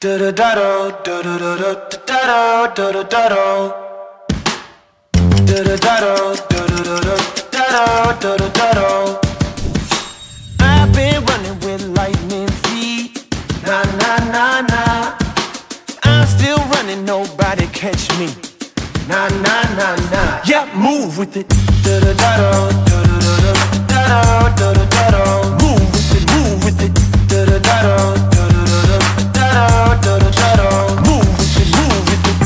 I've been running with lightning feet. Nah, nah, nah, nah. I'm still running, nobody catch me. Nah, nah, nah, nah. Yeah, move with it. Move with it, move with it. Move with it, move with it.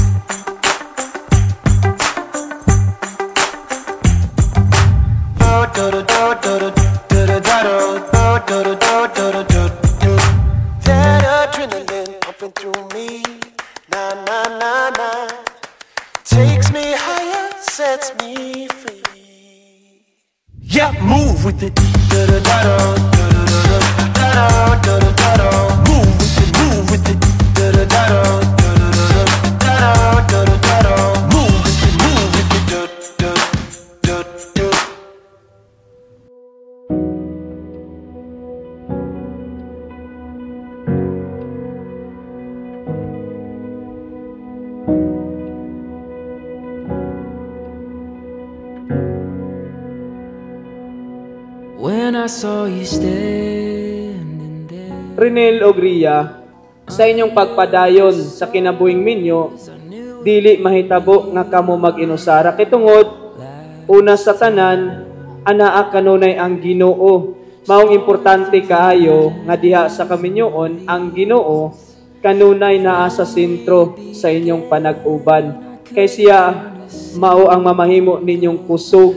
That adrenaline pumping through me. Nah, nah, nah, nah. Takes me higher, sets me free. Yeah, move with it. Move with it, move with it. Move with it, move with it. When I saw you standing there. Renel Ogria, sa inyong pagpadayon sa kinabuhing minyo, dili mahitabo nga kamo mag-inusara kitungod una sa tanan anaa kanunay ang Ginoo. Maong importante kaayo nga diha sa kaminyoon ang Ginoo kanunay naa sa sentro sa inyong panag-uban. Kay siya mao ang mamahimo ninyong kusog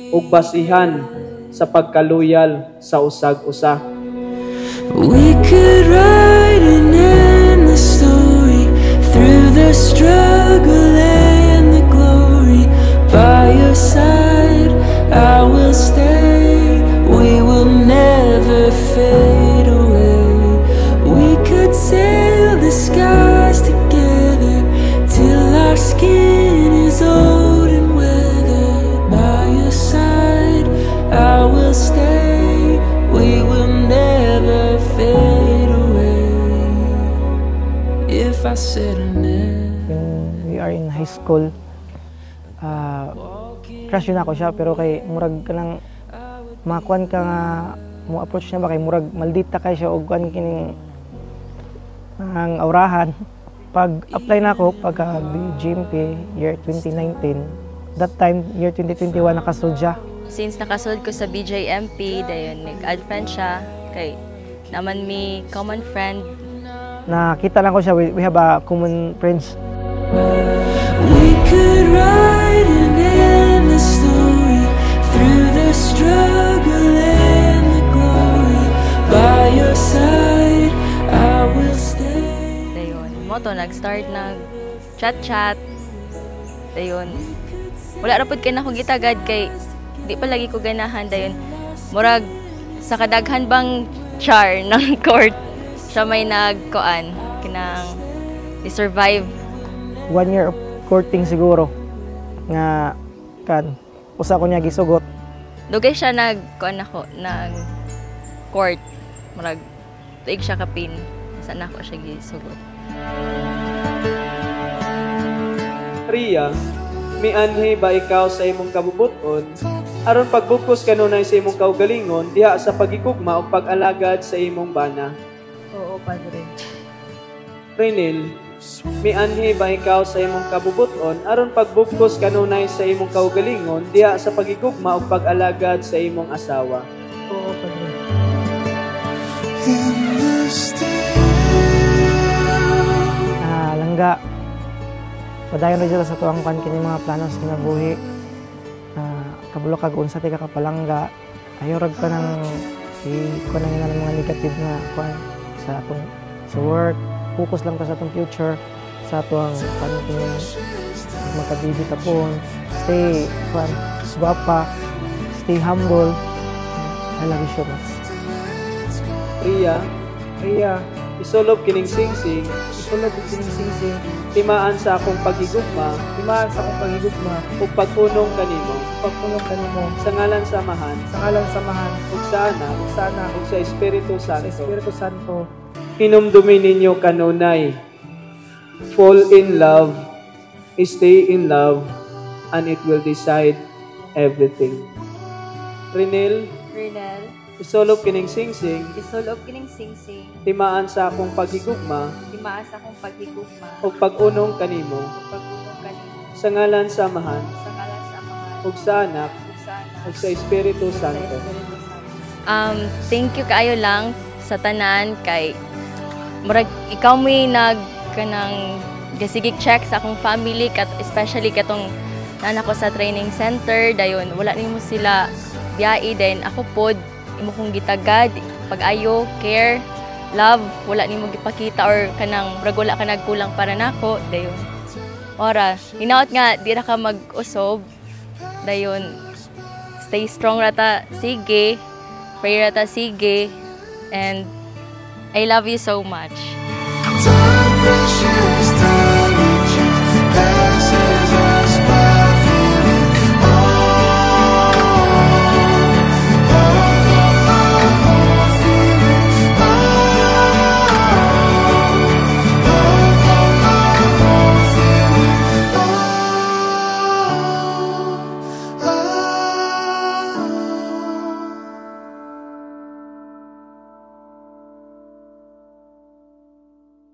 ug basihan sa pagkaluyal sa usag-usa. We could write an endless story through the struggle and the glory. By your side, I will stay. We will never fade away. We could sail the skies together till our skin is old and weathered. By your side, I will stay. We will never fade away. If I said I never. When we are in high school, crush yun ako siya, pero kay murag ka lang makuan ka nga mo approach niya ba kay murag maldita kay siya og kuan kining ang aurahan. Pag apply na ako pagka GMP year 2019, that time year 2021 nakasold siya. Since nakasold ko sa BJMP, dayon nag-add friend siya kay naman may common friend. Nakita lang ko siya, we have a common friends. We could write an endless story through the struggle and the glory. By your side, I will stay. Dayon, mo to nag-start nag-chat-chat. Dayon, wala ra pud kay nako gitagad kay di pa lagi ko ganahan dayon. Murag sa kadaghan bang char ng court siya may nagkuan kinang i-survive 1 year of courting siguro nga kan usa ko niya gisugot. Dugay siya nagkuan ako nag court murag tuig siya kapin sa nako siya gisugot. Ria, mianhi ba ikaw sa imong kabubuton aron pagbukos kanunay sa imong kaugalingon diha sa pagigugma o pag-alagad sa imong bana? Oo, padre. Renel, mianhi ba ikaw sa imong kabubuton aron pagbukos kanunay sa imong kaugalingon diha sa pagigugma o pag-alagad sa imong asawa? Oo, padre. Langga. Padayon ra sa tuwang kan kini mga plano sa kinabuhi. Kabulo kag unsa ti ka kapalangga. Ayo rag ka nang kuan nga mga negative nga kuan sa atong sa work. Focus lang ta sa atong future, sa atong kan kini magkabibi tapon. Stay kuan guwapa, stay humble. I love you so much. Ria, isulog kining singsing, Isulog ko kining singsing, timaan sa akong pagigugma, timaan sa akong pagigugma, ug pagpunong kanimo, pagpulong kanimo, sa ngalan samahan, sa ngalan samahan, ug sa Anak, ug sa Anak, ug sa Espiritu sa Santo. Espiritu Santo. Hinumdumin ninyo kanunay. Fall in love, stay in love, and it will decide everything. Renel, Renel, isolop kining singsing, isulob kining singsing, timaan sa akong paghigugma, timaas akong paghigugma, o pag-unong kanimo, ug pagpulong kanimo, sa ngalan samahan, sa ngalan sa mga ug sa anak, ug sa anak, ug sa Espiritu sa Santo. Espiritu Santo. Thank you kaayo lang sa tanan kay murag ikaw may kanang gasigig check sa akong family kat especially katong nana ko sa training center dayon wala nimo sila biyai then ako pod imo kong gitagad pag-ayo care love wala nimo gipakita or kanang murag wala ka nagkulang para nako dayon ora hinaot nga di ra ka mag-usob dayon stay strong rata sige pray rata sige and I love you so much. Time pressure is